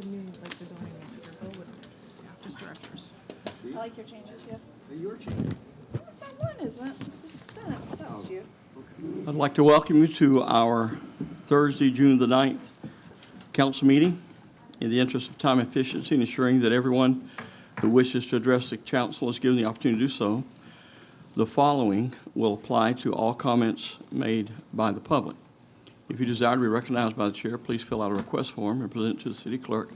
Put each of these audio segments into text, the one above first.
the new, like the zoning manager, building managers, yeah, just directors. I like your changes, yeah. Your change. That one isn't. The sentence, that was you. I'd like to welcome you to our Thursday, June the 9th council meeting. In the interest of time efficiency and ensuring that everyone who wishes to address the council is given the opportunity to do so, the following will apply to all comments made by the public. If you desire to be recognized by the chair, please fill out a request form and present it to the city clerk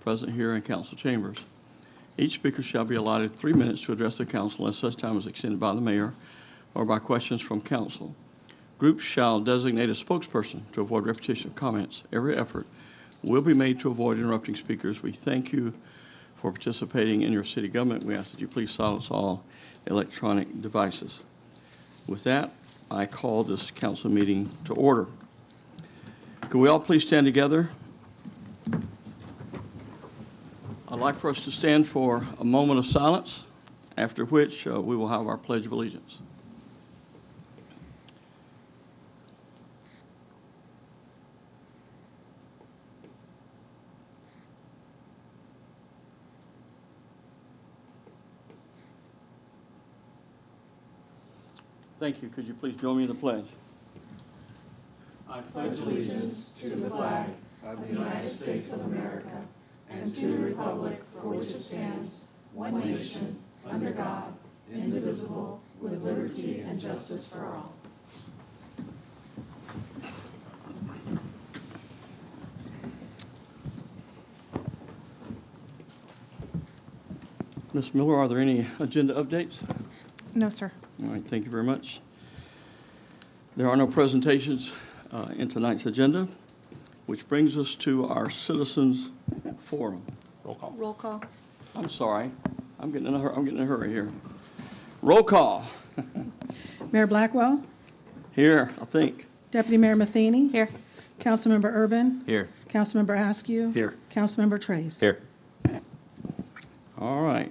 present here in council chambers. Each speaker shall be allotted 3 minutes to address the council unless such time is extended by the mayor or by questions from council. Groups shall designate a spokesperson to avoid repetition of comments. Every effort will be made to avoid interrupting speakers. We thank you for participating in your city government. We ask that you please silence all electronic devices. With that, I call this council meeting to order. Could we all please stand together? I'd like for us to stand for a moment of silence, after which we will have our Pledge of Allegiance. Thank you. Could you please join me in the pledge? I pledge allegiance to the flag of the United States of America and to the republic for which it stands, one nation, under God, indivisible, with liberty and justice for all. Ms. Miller, are there any agenda updates? No, sir. All right, thank you very much. There are no presentations in tonight's agenda, which brings us to our citizens forum. Roll call. Roll call. I'm sorry. I'm getting in a hurry here. Roll call. Mayor Blackwell, Here, I think. Deputy Mayor Matheny. Here. Councilmember Urban. Here. Councilmember Askew. Here. Councilmember Trace. Here. All right.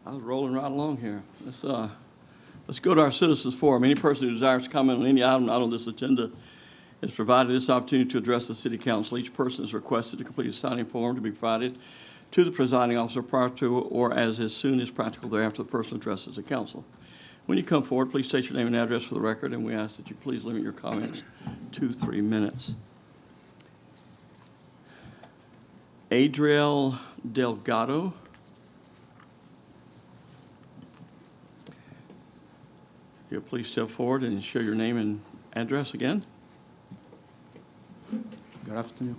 I was rolling right along here. Let's go to our citizens forum. Any person who desires to comment on any item not on this agenda is provided this opportunity to address the city council. Each person is requested to complete a signing form to be provided to the presiding officer prior to or as soon as practical thereafter the person addresses the council. When you come forward, please state your name and address for the record, and we ask that you please limit your comments to 3 minutes. Adriel Delgado. If you'll please step forward and share your name and address again. Good afternoon.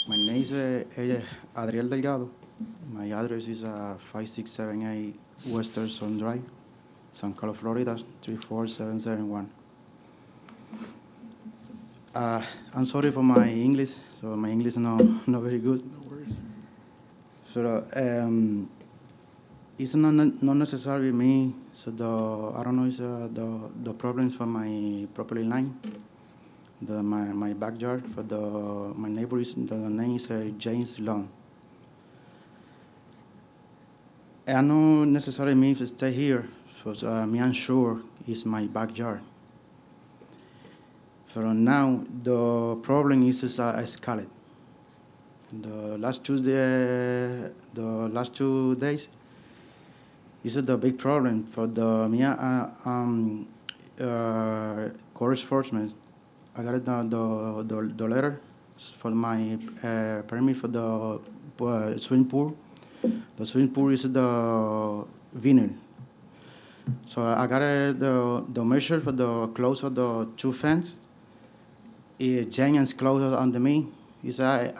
My name is Adriel Delgado. My address is 5678 Western Sun Drive, San Carlos, Florida, 34771. I'm sorry for my English, so my English is not very good. No worries. So it's not necessarily me. So I don't know. It's the problems for my property line. My backyard for my neighbor is the name is James Long. I know necessarily me to stay here, so me unsure is my backyard. So now the problem is escalated. The last 2 days, this is the big problem for the court enforcement. I got the letter for my permit for the swimming pool. The swimming pool is the vinyl. So I got the measure for the close of the 2 fence. Giants close under me. He said,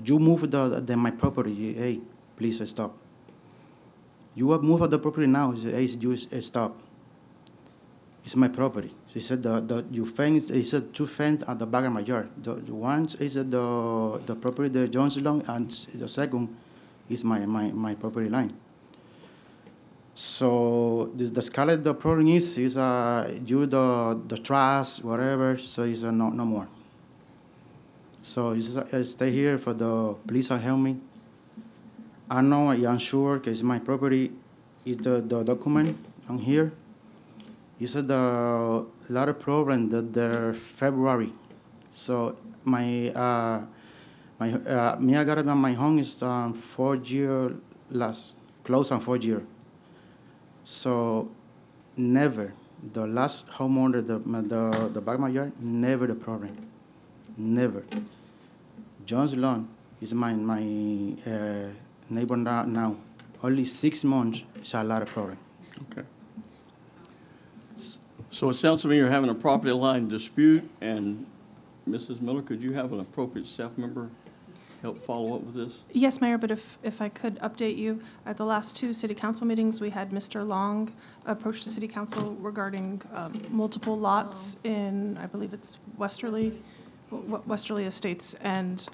you move my property. Hey, please stop. You have moved the property now. He said, hey, you stop. It's my property. So he said, you fence, he said 2 fence at the back of my yard. The one is the property, the Jones Long, and the second is my property line. So the scarlet, the problem is you the trash, whatever, so it's no more. So I stay here for the police to help me. I know I'm sure because my property is the document on here. It's a lot of problem that they're February. So my I got it on my home is 4 year last, close on 4 year. So never, the last homeowner, the back of my yard, never the problem, never. John's Lawn is my neighbor now. Only 6 months is a lot of problem. Okay. So it sounds to me you're having a property line dispute, and Mrs. Miller, could you have an appropriate staff member help follow up with this? Yes, Mayor, but if I could update you, at the last 2 city council meetings, we had Mr. Long approach the city council regarding multiple lots in, I believe it's Westerly Estates, and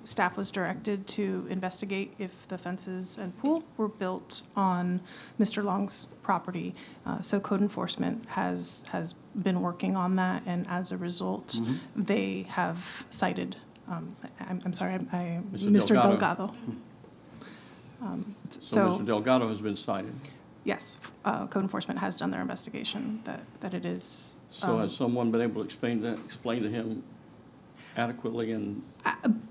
staff was directed to investigate if the fences and pool were built on Mr. Long's property. So code enforcement has been working on that, and as a result, they have cited, I'm sorry, Mr. Delgado. So Mr. Delgado has been cited. Yes, code enforcement has done their investigation that it is. So has someone been able to explain to him adequately and?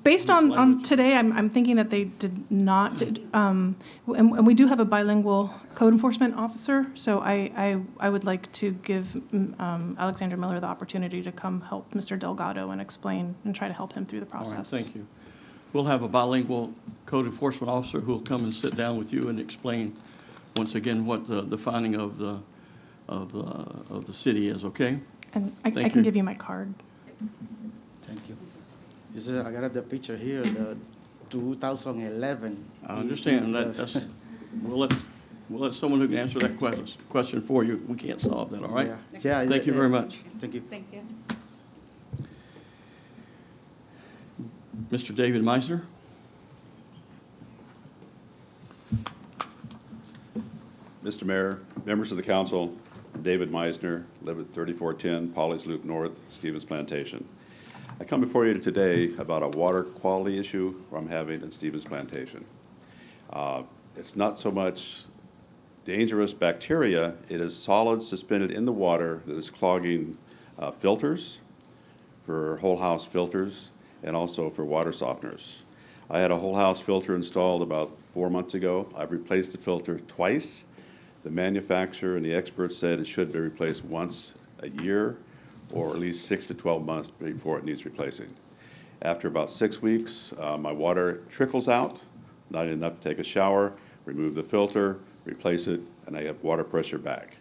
Based on today, I'm thinking that they did not, and we do have a bilingual code enforcement officer, so I would like to give Alexander Miller the opportunity to come help Mr. Delgado and explain and try to help him through the process. All right, thank you. We'll have a bilingual code enforcement officer who will come and sit down with you and explain once again what the finding of the city is, okay? And I Thank can you. give you my card. Thank you. This is, I got the picture here, the 2011. I understand that's, we'll let someone who can answer that question for you. We can't solve that, all right? Yeah. Thank you very much. Thank you. Thank you. Mr. David Meisner? Mr. Mayor, members of the council, I'm David Meisner, live at 3410 Polly's Loop North, Stevens Plantation. I come before you today about a water quality issue I'm having in Stevens Plantation. It's not so much dangerous bacteria, it is solids suspended in the water that is clogging filters, for whole house filters, and also for water softeners. I had a whole house filter installed about 4 months ago. I've replaced the filter twice. The manufacturer and the experts said it should be replaced once a year or at least 6 to 12 months before it needs replacing. After about 6 weeks, my water trickles out, not enough to take a shower, remove the filter, replace it, and I have water pressure back.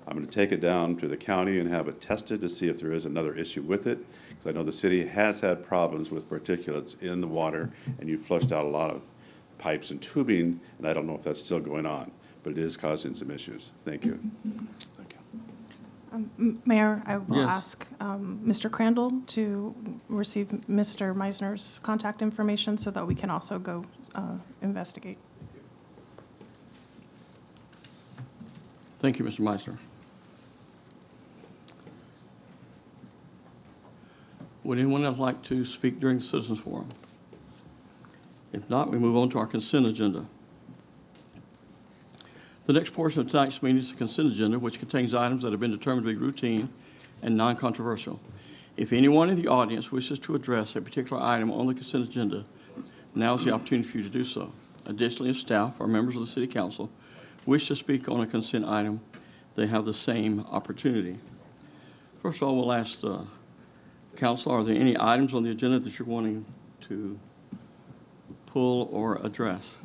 I'm going to take it down to the county and have it tested to see if there is another issue with it, because I know the city has had problems with particulates in the water, and you flushed out a lot of pipes and tubing, and I don't know if that's still going on, but it is causing some issues. Thank you. Mayor, I will Yes. ask Mr. Crandall to receive Mr. Meisner's contact information so that we can also go investigate. Thank you, Mr. Meisner. Would anyone else like to speak during the citizens forum? If not, we move on to our consent agenda. The next portion of tonight's meeting is the consent agenda, which contains items that have been determined to be routine and non-controversial. If anyone in the audience wishes to address a particular item on the consent agenda, now is the opportunity for you to do so. Additionally, if staff or members of the City Council wish to speak on a consent item, they have the same opportunity. First of all, we'll ask the council, are there any items on the agenda that you're wanting to pull or address?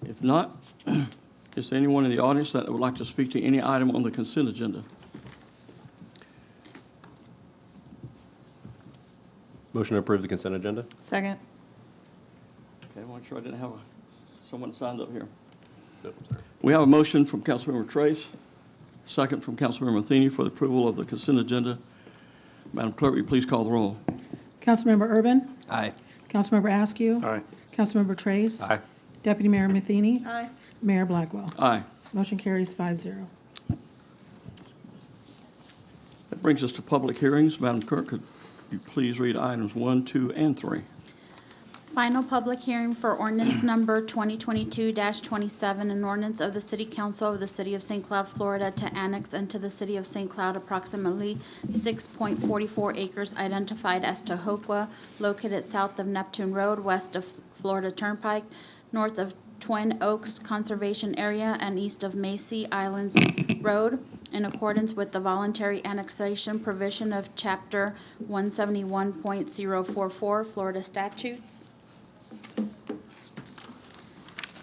If not, is there anyone in the audience that would like to speak to any item on the consent agenda? Motion to approve the consent agenda? Second. Okay, I want to make sure I didn't have someone signed up here. Nope, sorry. We have a motion from Councilmember Trace, second from Councilmember Matheny for the approval of the consent agenda. Madam Clerk, will you please call the roll? Councilmember Urban? Aye. Councilmember Askew? Aye. Councilmember Trace? Aye. Deputy Mayor Matheny? Aye. Mayor Blackwell? Aye. Motion carries 5-0. That brings us to public hearings. Madam Clerk, could you please read items 1, 2, and 3? Final public hearing for ordinance number 2022-27, an ordinance of the City Council of the City of St. Cloud, Florida to annex into the City of St. Cloud approximately 6.44 acres identified as Tohoqua, located south of Neptune Road, west of Florida Turnpike, north of Twin Oaks Conservation Area, and east of Macy Islands Road, in accordance with the voluntary annexation provision of Chapter 171.044 Florida statutes.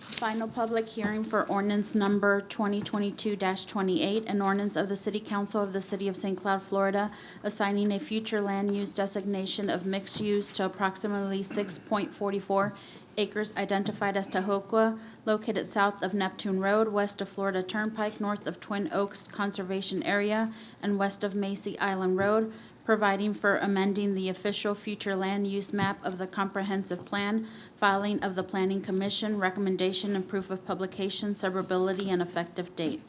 Final public hearing for ordinance number 2022-28, an ordinance of the City Council of the City of St. Cloud, Florida, assigning a future land use designation of mixed use to approximately 6.44 acres identified as Tohoqua, located south of Neptune Road, west of Florida Turnpike, north of Twin Oaks Conservation Area, and west of Macy Island Road, providing for amending the official future land use map of the comprehensive plan, filing of the Planning Commission, recommendation and proof of publication, suburbility, and effective date.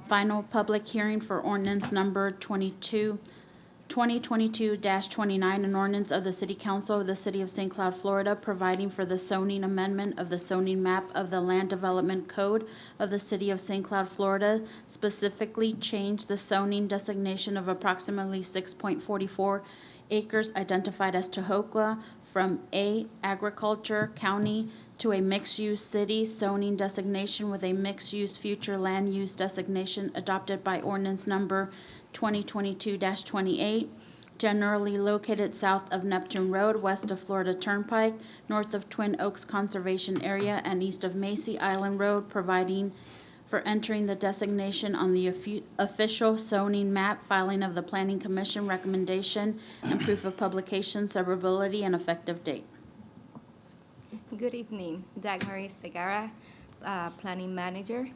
Final public hearing for ordinance number 2022-29, an ordinance of the City Council of the City of St. Cloud, Florida, providing for the zoning amendment of the zoning map of the Land Development Code of the City of St. Cloud, Florida, specifically change the zoning designation of approximately 6.44 acres identified as Tohoqua from A, agriculture county, to a mixed-use city zoning designation with a mixed-use future land use designation adopted by ordinance number 2022-28, generally located south of Neptune Road, west of Florida Turnpike, north of Twin Oaks Conservation Area, and east of Macy Island Road, providing for entering the designation on the official zoning map, filing of the Planning Commission recommendation, and proof of publication, suburbility, and effective date. Good evening, Dagmary Segarra, Planning Manager.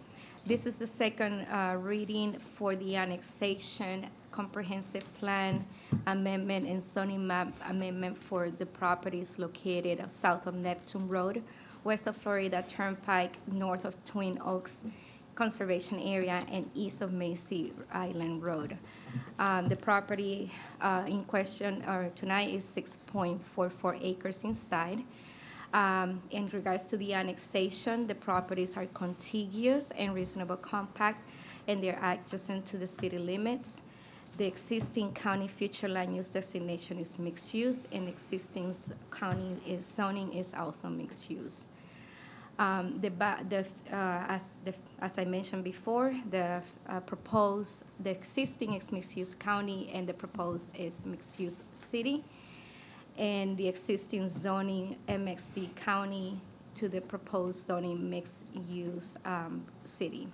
This is the second reading for the annexation comprehensive plan amendment and zoning map amendment for the properties located south of Neptune Road, west of Florida Turnpike, north of Twin Oaks Conservation Area, and east of Macy Island Road. The property in question tonight is 6.44 acres inside. In regards to the annexation, the properties are contiguous and reasonable compact, and they're adjacent to the city limits. The existing county future land use designation is mixed use, and existing county zoning is also mixed use. As I mentioned before, the existing is mixed use county, and the proposed is mixed use city. And the existing zoning MXD county to the proposed zoning mixed-use city.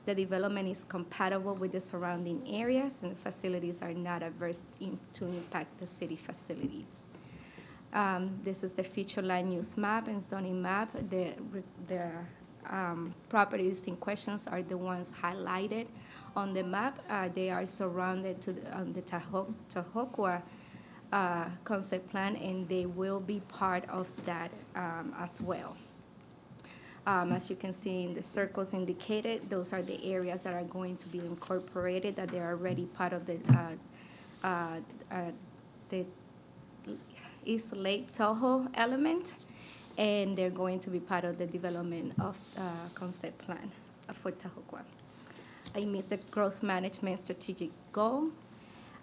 The development is compatible with the surrounding areas, and the facilities are not adverse to impact the city facilities. This is the future land use map and zoning map. The properties in questions are the ones highlighted on the map. They are surrounded to the Tohoqua concept plan, and they will be part of that as well. As you can see in the circles indicated, those are the areas that are going to be incorporated, that they are already part of the East Lake Tahoe element, and they're going to be part of the development of concept plan for Tohoqua. It meets the growth management strategic goal.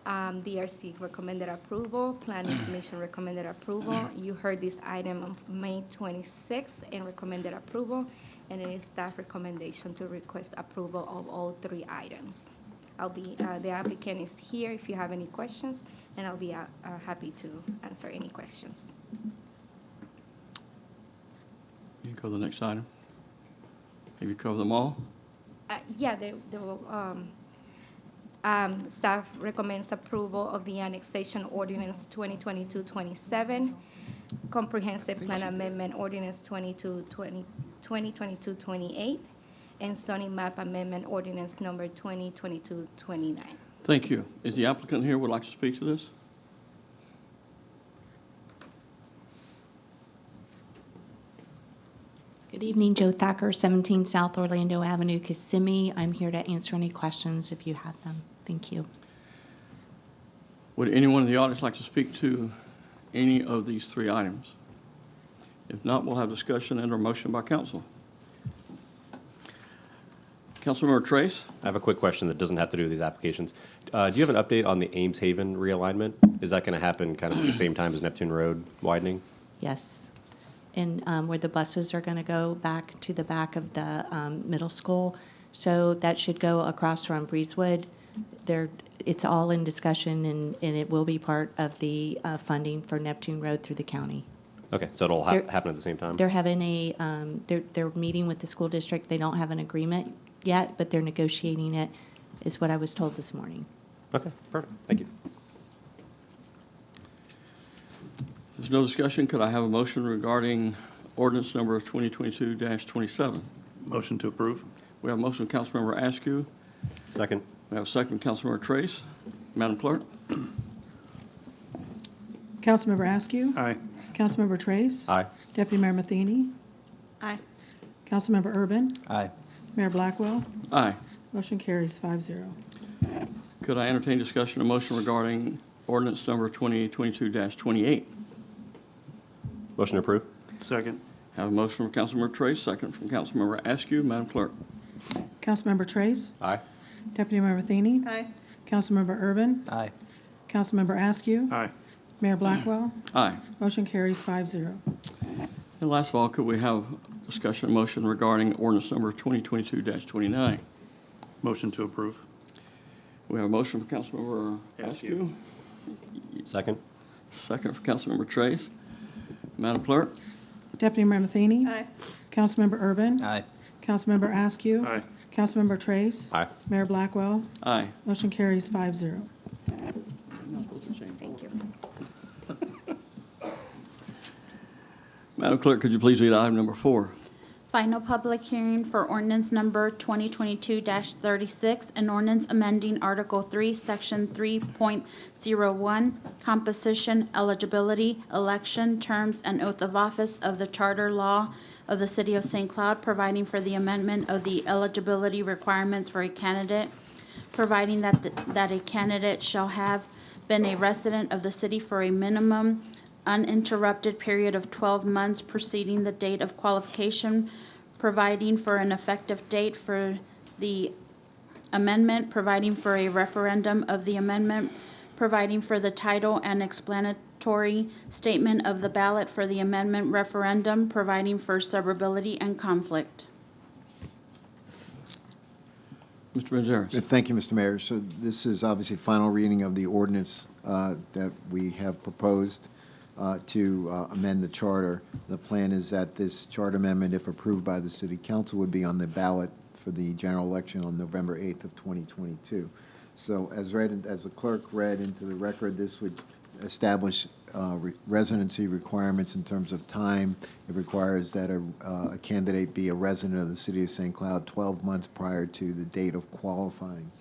DRC recommended approval, Planning Commission recommended approval. You heard this item on May 26th and recommended approval, and it is staff recommendation to request approval of all three items. The applicant is here if you have any questions, and I'll be happy to answer any questions. You go to the next item. Have you covered them all? Yeah, they will. Staff recommends approval of the annexation ordinance 2022-27, comprehensive plan amendment ordinance 2022-28, and zoning map amendment ordinance number 2022-29. Thank you. Is the applicant here, would like to speak to this? Good evening, Joe Thacker, 17 South Orlando Avenue, Kissimmee. I'm here to answer any questions if you have them. Thank you. Would anyone in the audience like to speak to any of these three items? If not, we'll have discussion and/or motion by council. Councilmember Trace? I have a quick question that doesn't have to do with these applications. Do you have an update on the Ames Haven realignment? Is that going to happen kind of at the same time as Neptune Road widening? Yes. And where the buses are going to go back to the back of the middle school. So that should go across from Breezewood. It's all in discussion, and it will be part of the funding for Neptune Road through the county. Okay, so it'll They're- happen at the same time? They're having they're meeting with the school district. They don't have an agreement yet, but they're negotiating it, is what I was told this morning. Okay, perfect. Thank you. If there's no discussion, could I have a motion regarding ordinance number 2022-27? Motion to approve. We have a motion from Councilmember Askew. Second. We have a second from Councilmember Trace. Madam Clerk? Councilmember Askew. Aye. Councilmember Trace. Aye. Deputy Mayor Matheny. Aye. Councilmember Urban. Aye. Mayor Blackwell. Aye. Motion carries 5-0. Could I entertain discussion and motion regarding ordinance number 2022-28? Motion approved? Second. Have a motion from Councilmember Trace, second from Councilmember Askew. Madam Clerk? Councilmember Trace. Aye. Deputy Mayor Matheny. Aye. Councilmember Urban. Aye. Councilmember Askew. Aye. Mayor Blackwell. Aye. Motion carries 5-0. And last of all, could we have discussion and motion regarding ordinance number 2022-29? Motion to approve. We have a motion from Councilmember Askew, Second. second from Councilmember Trace. Madam Clerk? Deputy Mayor Matheny. Aye. Councilmember Urban. Aye. Councilmember Askew. Aye. Councilmember Trace. Aye. Mayor Blackwell. Aye. Motion carries 5-0. Thank you. Madam Clerk, could you please read item number 4? Final public hearing for ordinance number 2022-36, an ordinance amending Article 3, Section 3.01, composition, eligibility, election, terms, and oath of office of the Charter Law of the City of St. Cloud, providing for the amendment of the eligibility requirements for a candidate, providing that a candidate shall have been a resident of the city for a minimum uninterrupted period of 12 months preceding the date of qualification, providing for an effective date for the amendment, providing for a referendum of the amendment, providing for the title and explanatory statement of the ballot for the amendment referendum, providing for severability and conflict. Mr. Manzares? Thank you, Mr. Mayor. So this is obviously final reading of the ordinance that we have proposed to amend the charter. The plan is that this charter amendment, if approved by the city council, would be on the ballot for the general election on November 8th of 2022. So as the clerk read into the record, this would establish residency requirements in terms of time. It requires that a candidate be a resident of the city of St. Cloud 12 months prior to the date of qualifying,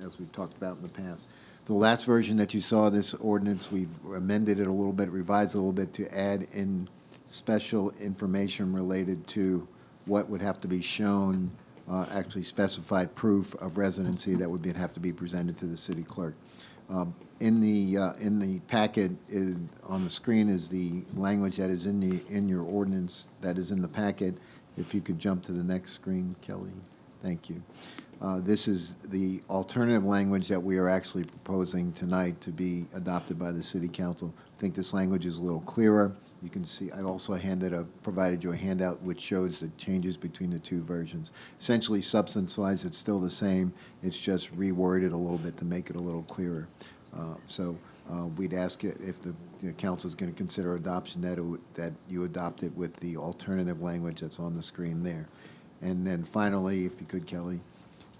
as we've talked about in the past. The last version that you saw of this ordinance, we've amended it a little bit, revised it a little bit to add in special information related to what would have to be shown, actually specified proof of residency that would have to be presented to the city clerk. In the packet on the screen is the language that is in your ordinance that is in the packet. If you could jump to the next screen, Kelly. Thank you. This is the alternative language that we are actually proposing tonight to be adopted by the City Council. I think this language is a little clearer. You can see I also provided you a handout which shows the changes between the two versions. Essentially, substance-wise, it's still the same. It's just reworded a little bit to make it a little clearer. We'd ask if the council is going to consider adoption that you adopt it with the alternative language that's on the screen there. And then finally, if you could, Kelly,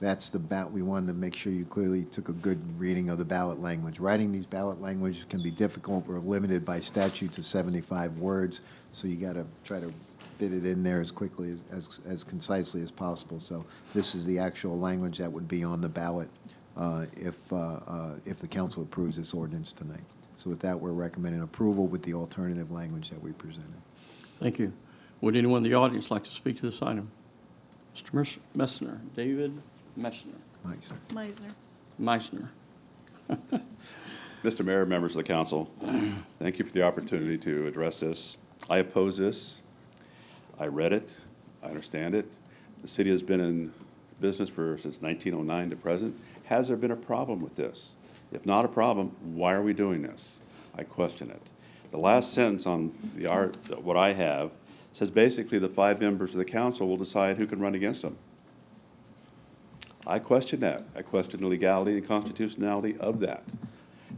that's the ballot. We wanted to make sure you clearly took a good reading of the ballot language. Writing these ballot languages can be difficult. We're limited by statute to 75 words, so you got to try to fit it in there as quickly, as concisely as possible. So this is the actual language that would be on the ballot if the council approves this ordinance tonight. So with that, we're recommending approval with the alternative language that we presented. Thank you. Would anyone in the audience like to speak to this item? Mr. Messner, David Messner. Thanks, sir. Meisner. Meissner. Mr. Mayor, members of the council, thank you for the opportunity to address this. I oppose this. I read it. I understand it. The city has been in business since 1909 to present. Has there been a problem with this? If not a problem, why are we doing this? I question it. The last sentence on what I have says basically the 5 members of the council will decide who can run against them. I question that. I question the legality and constitutionality of that.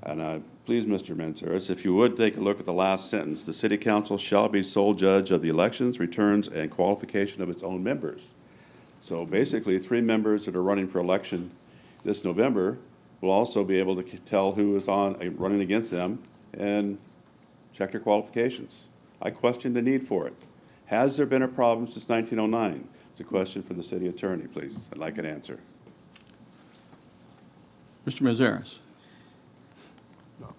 And please, Mr. Manzares, if you would take a look at the last sentence, the city council shall be sole judge of the elections, returns, and qualification of its own members. So basically, 3 members that are running for election this November will also be able to tell who is running against them and check their qualifications. I question the need for it. Has there been a problem since 1909? It's a question for the city attorney, please. I'd like an answer. Mr. Manzares.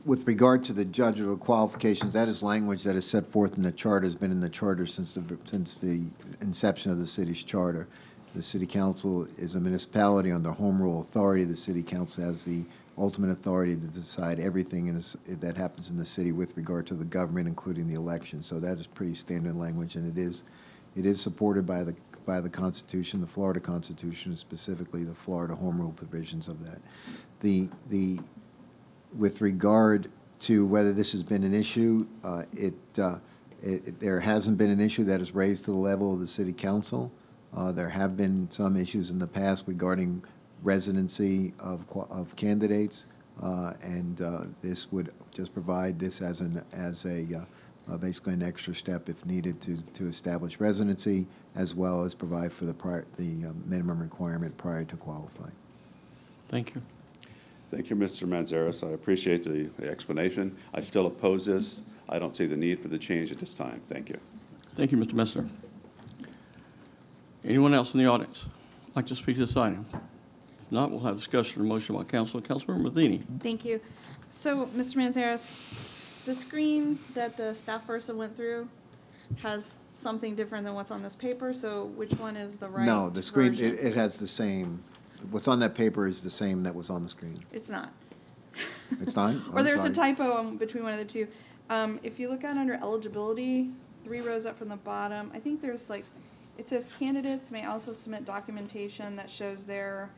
With regard to the judge of qualifications, that is language that is set forth in the charter, has been in the charter since the inception of the city's charter. The city council is a municipality under home rule authority. The city council has the ultimate authority to decide everything that happens in the city with regard to the government, including the election. So that is pretty standard language, and it is supported by the Constitution, the Florida Constitution, specifically the Florida home rule provisions of that. With regard to whether this has been an issue, there hasn't been an issue that is raised to the level of the city council. There have been some issues in the past regarding residency of candidates, and this would just provide this as basically an extra step if needed to establish residency, as well as provide for the minimum requirement prior to qualifying. Thank you. Thank you, Mr. Manzares. I appreciate the explanation. I still oppose this. I don't see the need for the change at this time. Thank you. Thank you, Mr. Messner. Anyone else in the audience like to speak to this item? If not, we'll have discussion or motion by council. Councilmember Matheny. Thank you. So, Mr. Manzares, the screen that the staff person went through has something different than what's on this paper, so which one is the right No, the screen, version? it has the same, what's on that paper is the same that was on the screen. It's not. It's not? Or there's a sorry. typo between one of the two. If you look at under eligibility, 3 rows up from the bottom, I think there's like, it says candidates may also submit documentation that shows their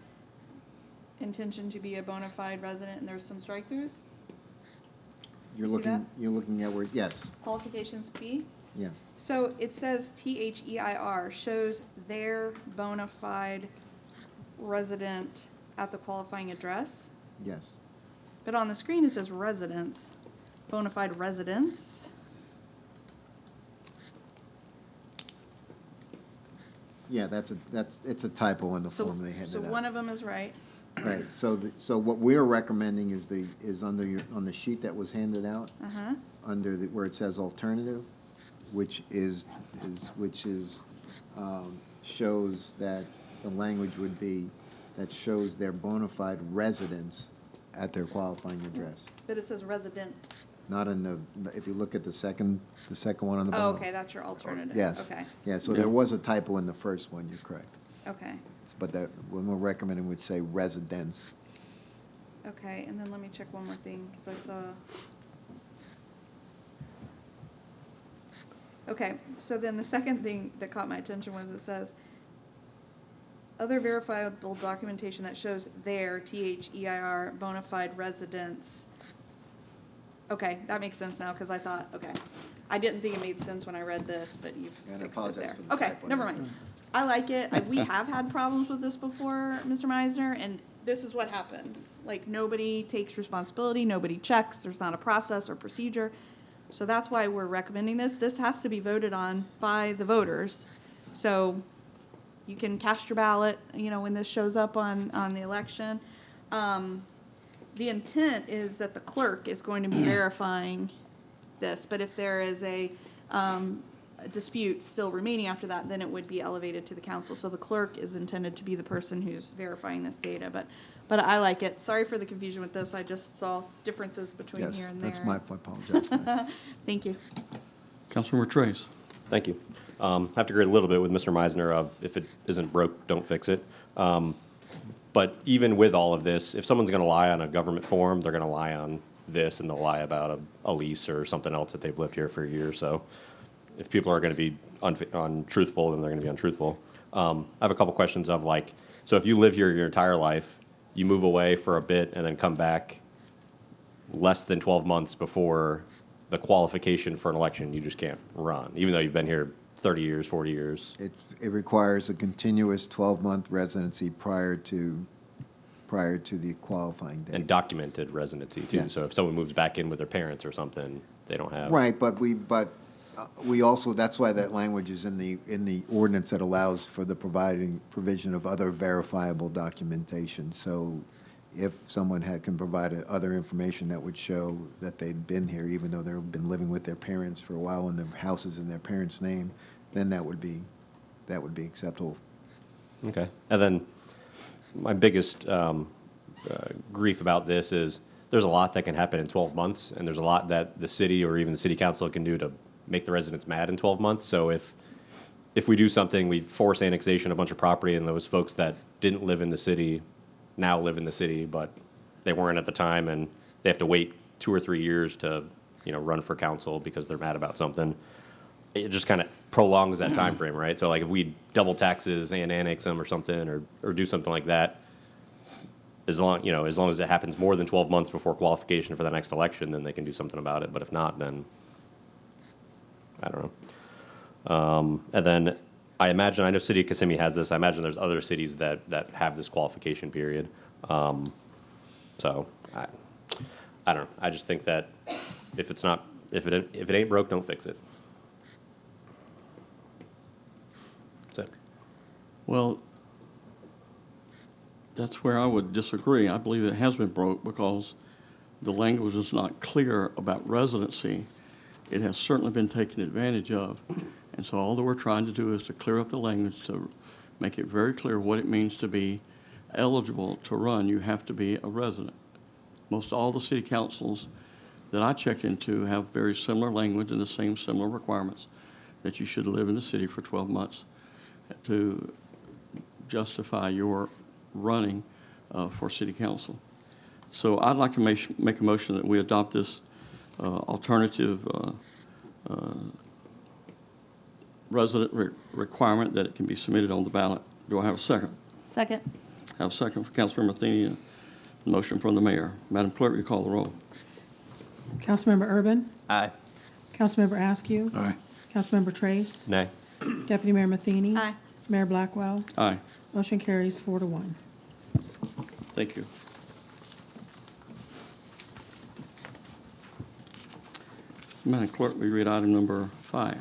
intention to be a bona fide resident, and there's some strike-throughs. You're see that? looking at where, yes, Qualifications B. yes. So it says THEIR, shows their bona fide resident at the qualifying address. Yes. But on the screen, it says residence, bona fide residence. Yeah, it's a typo in the So, form they handed so out. one of them is right. Right, so what we're recommending is on the sheet that was handed out, Uh-huh. under where it says alternative, which shows that the language would be, that shows their bona fide residence at their qualifying address. But it says resident. Not in if you look at the second one on the Oh, bottom. okay, that's your alternative. Yes. Okay, Yeah, so there was a typo in the first one, you're correct. okay, But that, when we're recommending, we'd say residence. okay. And then let me check one more thing, because I saw. Okay, so then the second thing that caught my attention was it says, other verifiable documentation that shows their, THEIR, bona fide residence. Okay, that makes sense now, because I thought, okay. I didn't think it made sense when I read this, but you've And I fixed it apologize there. for the Okay, typo never there. mind. I like it. We have had problems with this before, Mr. Meisner, and this is what happens. Like, nobody takes responsibility, nobody checks, there's not a process or procedure. So that's why we're recommending this. This has to be voted on by the voters. So you can cast your ballot, when this shows up on the election. The intent is that the clerk is going to be verifying this, but if there is a dispute still remaining after that, then it would be elevated to the council. So the clerk is intended to be the person who's verifying this data, but I like it. Sorry for the confusion with this. I just saw differences between Yes, here and there. that's my fault, apologize for that. Thank you. Councilmember Trace. Thank you. I have to agree a little bit with Mr. Meisner of if it isn't broke, don't fix it. But even with all of this, if someone's going to lie on a government form, they're going to lie on this and they'll lie about a lease or something else that they've lived here for a year or so. if people are going to be untruthful, then they're going to be untruthful. I have a couple questions of like, so if you live here your entire life, you move away for a bit and then come back less than 12 months before the qualification for an election, you just can't run, even though you've been here 30 years, 40 years. It requires a continuous 12-month residency prior to the qualifying date. And documented residency too. Yes. So if someone moves back in with their parents or something, they don't have. Right, but we also, that's why that language is in the ordinance that allows for the provision of other verifiable documentation. So if someone can provide other information that would show that they'd been here, even though they've been living with their parents for a while and their house is in their parents' name, then that would be acceptable. Okay. And then my biggest grief about this is there's a lot that can happen in 12 months, and there's a lot that the city or even the city council can do to make the residents mad in 12 months. So if we do something, we force annexation of a bunch of property, and those folks that didn't live in the city now live in the city, but they weren't at the time, and they have to wait 2 or 3 years to, run for council because they're mad about something. It just kind of prolongs that time frame, right? So like if we double taxes and annex them or something, or do something like that, as long as it happens more than 12 months before qualification for the next election, then they can do something about it. But if not, then I don't know. And then I know City of Kissimmee has this. I imagine there's other cities that have this qualification period. So I don't know. I just think that if it ain't broke, don't fix it. That's it. Well, that's where I would disagree. I believe it has been broke because the language is not clear about residency. It has certainly been taken advantage of. And so all that we're trying to do is to clear up the language to make it very clear what it means to be eligible to run. You have to be a resident. Most all the city councils that I checked into have very similar language and the same similar requirements that you should live in the city for 12 months to justify your running for city council. So I'd like to make a motion that we adopt this alternative resident requirement that it can be submitted on the ballot. Do I have a second? Second. I have a second for Councilmember Matheny, and a motion from the mayor. Madam Clerk, will you call the roll? Councilmember Urban. Aye. Councilmember Askew. Aye. Councilmember Trace. Nay. Deputy Mayor Matheny. Aye. Mayor Blackwell. Aye. Motion carries 4-1. Thank you. Madam Clerk, will you read item number 5?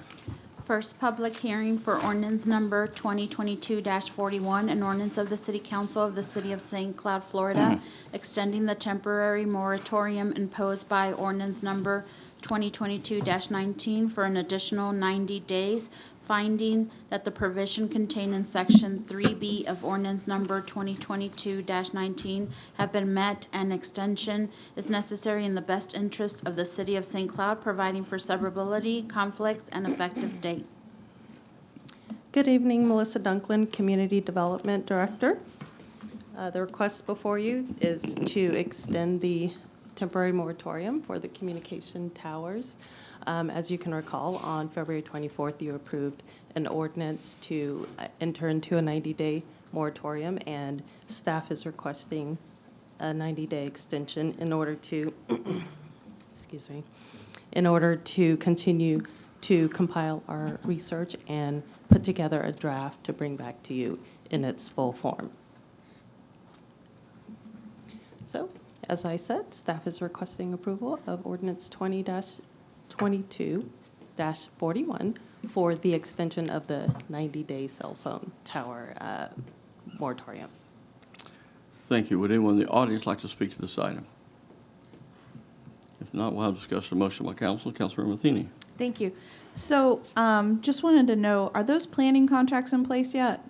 First public hearing for ordinance number 2022-41, an ordinance of the City Council of the City of St. Cloud, Florida, extending the temporary moratorium imposed by ordinance number 2022-19 for an additional 90 days, finding that the provision contained in section 3B of ordinance number 2022-19 have been met, and extension is necessary in the best interest of the City of St. Cloud, providing for severability, conflicts, and effective date. Good evening, Melissa Dunklin, Community Development Director. The request before you is to extend the temporary moratorium for the communication towers. As you can recall, on February 24th, you approved an ordinance to enter into a 90-day moratorium, and staff is requesting a 90-day extension in order to, excuse me, in order to continue to compile our research and put together a draft to bring back to you in its full form. So, as I said, staff is requesting approval of ordinance 20-22-41 for the extension of the 90-day cell phone tower moratorium. Thank you. Would anyone in the audience like to speak to this item? If not, we'll have discussion. Motion by Councilmember Matheny. Thank you. So just wanted to know, are those planning contracts in place yet?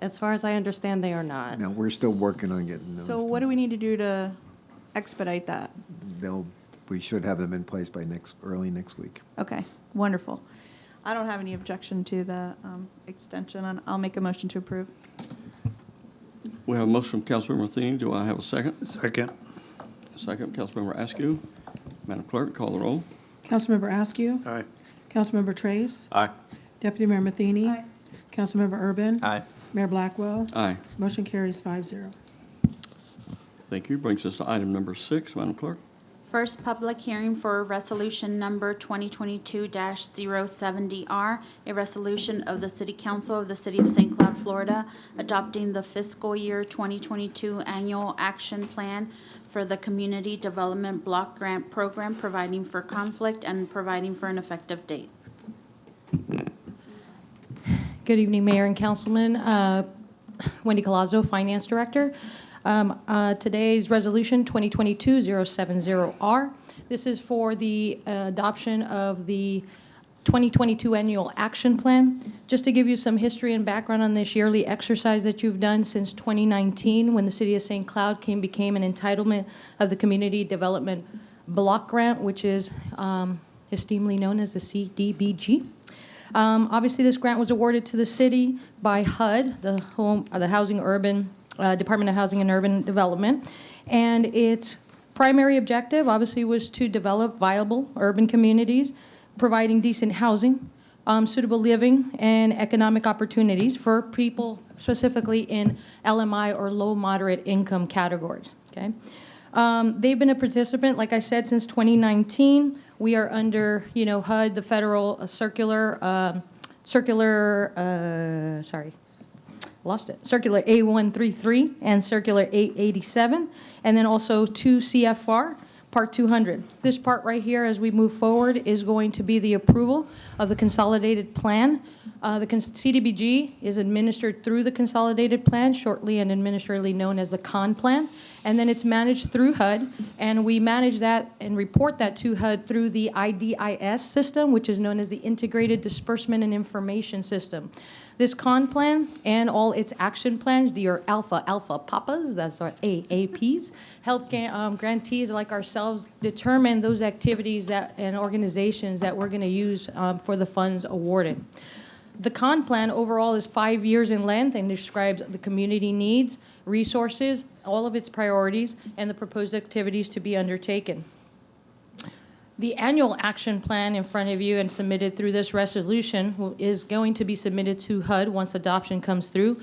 As far as I understand, they are not. No, we're still working on getting those. So what do we need to do to expedite that? We should have them in place by early next week. Okay, wonderful. I don't have any objection to the extension, and I'll make a motion to approve. We have a motion from Councilmember Matheny. Do I have a second? Second. Second, Councilmember Askew. Madam Clerk, call the roll. Councilmember Askew. Aye. Councilmember Trace. Aye. Deputy Mayor Matheny. Aye. Councilmember Urban. Aye. Mayor Blackwell. Aye. Motion carries 5-0. Thank you. Brings us to item number 6, Madam Clerk. First public hearing for resolution number 2022-070R, a resolution of the City Council of the City of St. Cloud, Florida, adopting the fiscal year 2022 annual action plan for the Community Development Block Grant Program, providing for conflict and providing for an effective date. Good evening, Mayor and Councilman. Wendy Colazzo, Finance Director. Today's resolution, 2022-070R. This is for the adoption of the 2022 Annual Action Plan. Just to give you some history and background on this yearly exercise that you've done since 2019, when the City of St. Cloud became an entitlement of the Community Development Block Grant, which is esteemed known as the CDBG. Obviously, this grant was awarded to the city by HUD, the Department of Housing and Urban Development, and its primary objective, obviously, was to develop viable urban communities, providing decent housing, suitable living, and economic opportunities for people specifically in LMI or low moderate income categories. Okay, they've been a participant, like I said, since 2019. We are under, HUD, the federal circular A133 and Circular 887, and then also 2 CFR, Part 200. This part right here, as we move forward, is going to be the approval of the consolidated plan. The CDBG is administered through the consolidated plan, shortly and administratively known as the CON plan, and then it's managed through HUD, and we manage that and report that to HUD through the IDIS system, which is known as the Integrated Disbursement and Information System. This CON plan and all its action plans, your Alpha Papas, that's our AAPs, help grantees like ourselves determine those activities and organizations that we're going to use for the funds awarded. The CON plan overall is 5 years in length and describes the community needs, resources, all of its priorities, and the proposed activities to be undertaken. The annual action plan in front of you and submitted through this resolution is going to be submitted to HUD once adoption comes through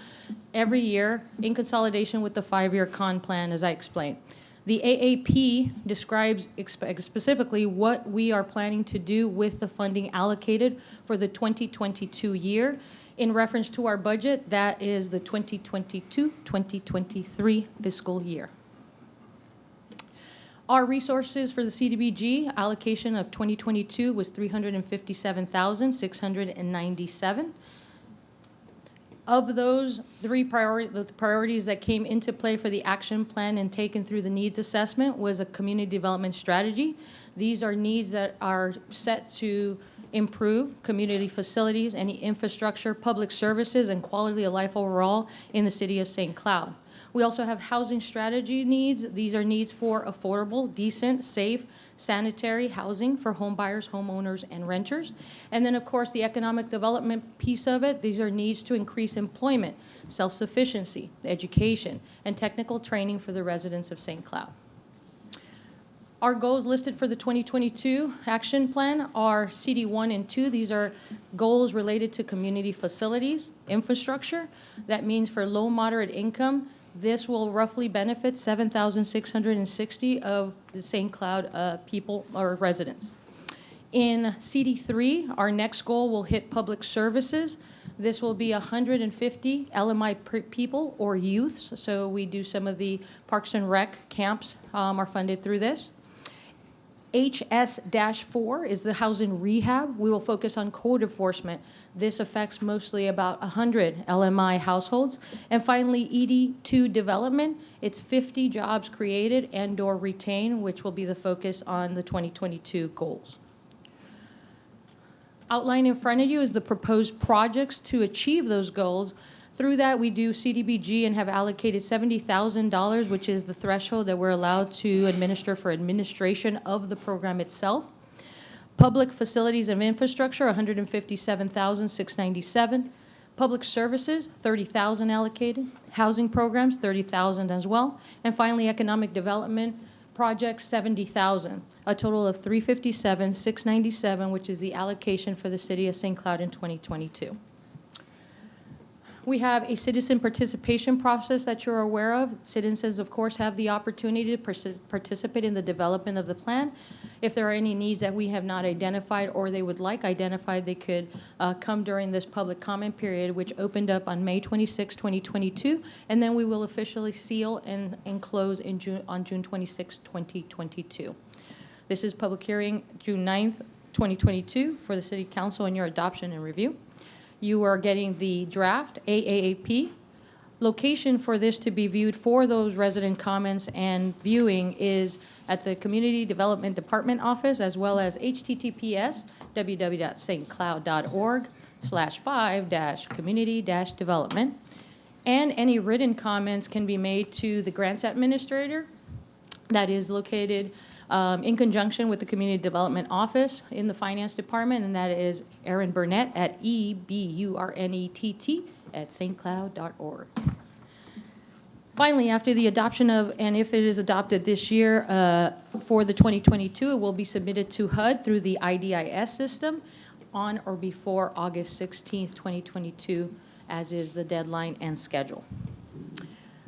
every year in consolidation with the 5-year CON plan, as I explained. The AAP describes specifically what we are planning to do with the funding allocated for the 2022 year. In reference to our budget, that is the 2022-2023 fiscal year. Our resources for the CDBG allocation of 2022 was $357,697. Of those, the priorities that came into play for the action plan and taken through the needs assessment was a community development strategy. These are needs that are set to improve community facilities, any infrastructure, public services, and quality of life overall in the city of St. Cloud. We also have housing strategy needs. These are needs for affordable, decent, safe, sanitary housing for home buyers, homeowners, and renters. And then, of course, the economic development piece of it. These are needs to increase employment, self-sufficiency, education, and technical training for the residents of St. Cloud. Our goals listed for the 2022 action plan are CD1 and 2. These are goals related to community facilities, infrastructure. That means for low, moderate income, this will roughly benefit 7,660 of the St. Cloud people or residents. In CD3, our next goal will hit public services. This will be 150 LMI people or youths. So we do some of the Parks and Rec camps are funded through this. HS-4 is the housing rehab. We will focus on code enforcement. This affects mostly about 100 LMI households. And finally, ED2 development. It's 50 jobs created and/or retained, which will be the focus on the 2022 goals. Outlined in front of you is the proposed projects to achieve those goals. Through that, we do CDBG and have allocated $70,000, which is the threshold that we're allowed to administer for administration of the program itself. Public facilities and infrastructure, $157,697. Public services, $30,000 allocated. Housing programs, $30,000 as well. And finally, economic development, Project 70,000, a total of 357,697, which is the allocation for the city of St. Cloud in 2022. We have a citizen participation process that you're aware of. Citizens, of course, have the opportunity to participate in the development of the plan. If there are any needs that we have not identified or they would like identified, they could come during this public comment period, which opened up on May 26, 2022, and then we will officially seal and close on June 26, 2022. This is public hearing June 9th, 2022 for the City Council and your adoption and review. You are getting the draft AAAP. Location for this to be viewed for those resident comments and viewing is at the Community Development Department office, as well as https://stcloud.org/5-community-development. And any written comments can be made to the grants administrator that is located in conjunction with the Community Development Office in the Finance Department, and that is Erin Burnett at eburnett@stcloud.org. Finally, after the adoption of, and if it is adopted this year for the 2022, it will be submitted to HUD through the IDIS system on or before August 16th, 2022, as is the deadline and schedule.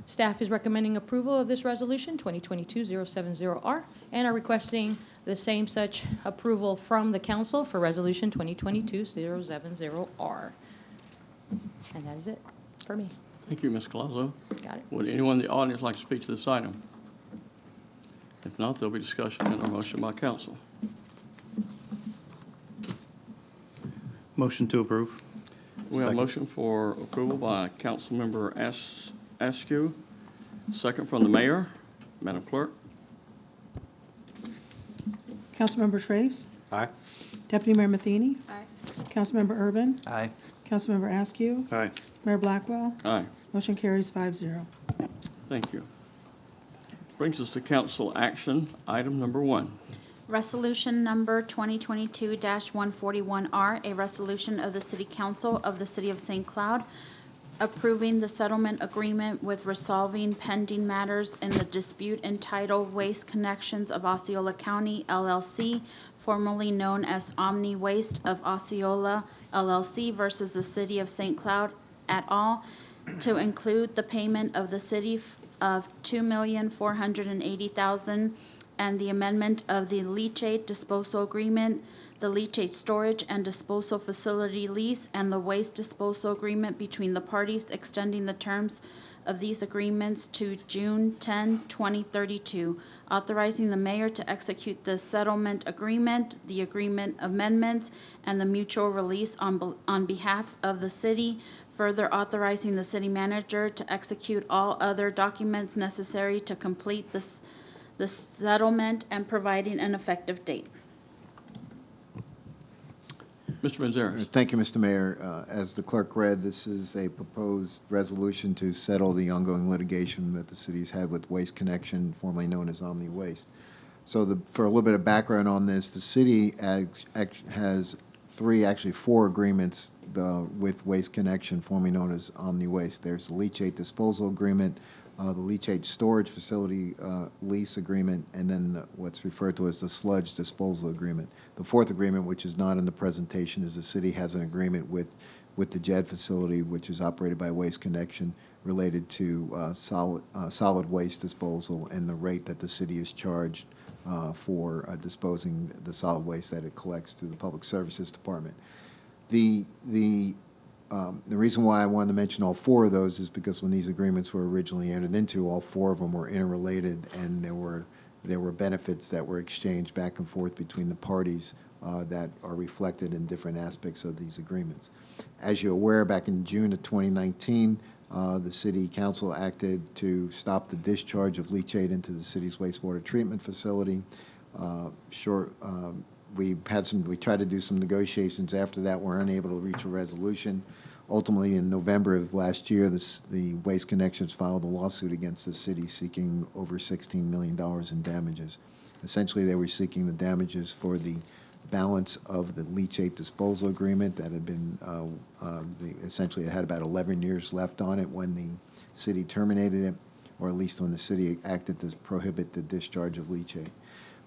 Staff is recommending approval of this resolution, 2022-070R, and are requesting the same such approval from the council for resolution 2022-070R. And that is it for me. Thank you, Ms. Collazo. Got it. Would anyone in the audience like to speak to this item? If not, there'll be discussion and a motion by council. Motion to approve. We have a Second. motion for approval by Councilmember Askew, second from the mayor. Madam Clerk? Councilmember Trace. Aye. Deputy Mayor Matheny. Aye. Councilmember Urban. Aye. Councilmember Askew. Aye. Mayor Blackwell. Aye. Motion carries 5-0. Thank you. Brings us to council action, item number 1. Resolution number 2022-141R, a resolution of the City Council of the City of St. Cloud approving the settlement agreement with resolving pending matters in the dispute entitled Waste Connections of Osceola County LLC, formerly known as Omni Waste of Osceola LLC versus the City of St. Cloud et al., to include the payment of the city of $2,480,000 and the amendment of the leachate disposal agreement, the leachate storage and disposal facility lease, and the waste disposal agreement between the parties, extending the terms of these agreements to June 10, 2032, authorizing the mayor to execute the settlement agreement, the agreement amendments, and the mutual release on behalf of the city, further authorizing the city manager to execute all other documents necessary to complete the settlement and providing an effective date. Mr. Manzares. Thank you, Mr. Mayor. As the clerk read, this is a proposed resolution to settle the ongoing litigation that the city's had with Waste Connection, formerly known as Omni Waste. So for a little bit of background on this, the city has four agreements with Waste Connection, formerly known as Omni Waste. There's the leachate disposal agreement, the leachate storage facility lease agreement, and then what's referred to as the sludge disposal agreement. The fourth agreement, which is not in the presentation, is the city has an agreement with the JED facility, which is operated by Waste Connection, related to solid waste disposal and the rate that the city is charged for disposing the solid waste that it collects through the Public Services Department. The reason why I wanted to mention all four of those is because when these agreements were originally entered into, all four of them were interrelated, and there were benefits that were exchanged back and forth between the parties that are reflected in different aspects of these agreements. As you're aware, back in June of 2019, the City Council acted to stop the discharge of leachate into the city's wastewater treatment facility. We tried to do some negotiations after that. We were unable to reach a resolution. Ultimately, in November of last year, the Waste Connections filed a lawsuit against the city seeking over $16 million in damages. Essentially, they were seeking the damages for the balance of the leachate disposal agreement that had been, essentially it had about 11 years left on it when the city terminated it, or at least when the city acted to prohibit the discharge of leachate.